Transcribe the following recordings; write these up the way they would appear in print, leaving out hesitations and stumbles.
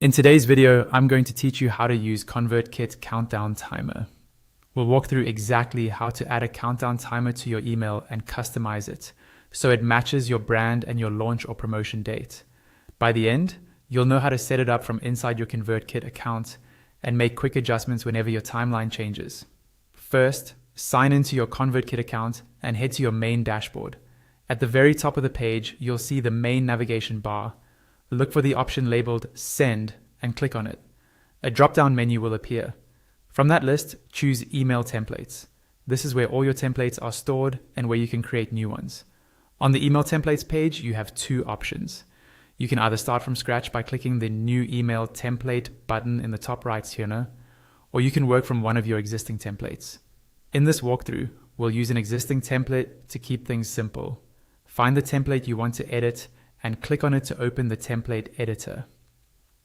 In today's video, I'm going to teach you how to use ConvertKit Countdown Timer. We'll walk through exactly how to add a countdown timer to your email and customize it so it matches your brand and your launch or promotion date. By the end, you'll know how to set it up from inside your ConvertKit account and make quick adjustments whenever your timeline changes. First, sign into your ConvertKit account and head to your main dashboard. At the very top of the page, you'll see the main navigation bar. Look for the option labeled Send and click on it. A drop-down menu will appear. From that list, choose Email Templates. This is where all your templates are stored and where you can create new ones. On the Email Templates page, you have two options. You can either start from scratch by clicking the New Email Template button in the top right corner, or you can work from one of your existing templates. In this walkthrough, we'll use an existing template to keep things simple. Find the template you want to edit and click on it to open the template editor.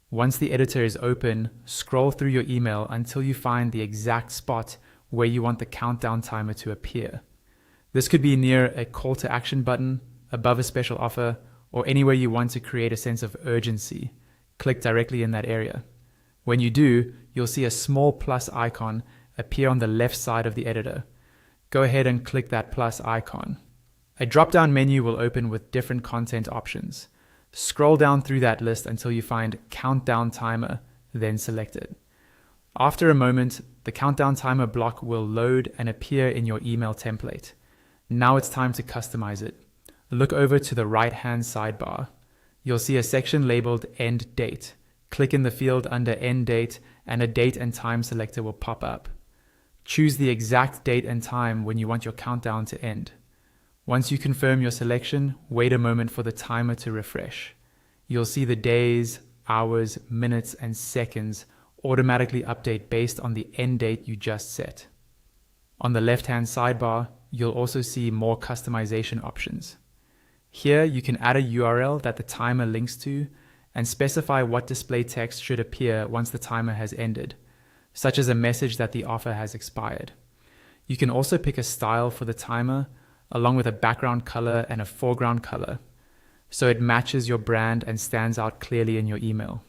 Once the editor is open, scroll through your email until you find the exact spot where you want the countdown timer to appear. This could be near a call to action button, above a special offer, or anywhere you want to create a sense of urgency. Click directly in that area. When you do, you'll see a small plus icon appear on the left side of the editor. Go ahead and click that plus icon. A drop-down menu will open with different content options. Scroll down through that list until you find Countdown Timer, then select it. After a moment, the countdown timer block will load and appear in your email template. Now it's time to customize it. Look over to the right-hand sidebar. You'll see a section labeled End Date. Click in the field under End Date and a date and time selector will pop up. Choose the exact date and time when you want your countdown to end. Once you confirm your selection, wait a moment for the timer to refresh. You'll see the days, hours, minutes, and seconds automatically update based on the end date you just set. On the left-hand sidebar, you'll also see more customization options. Here, you can add a URL that the timer links to and specify what display text should appear once the timer has ended, such as a message that the offer has expired. You can also pick a style for the timer, along with a background color and a foreground color, so it matches your brand and stands out clearly in your email.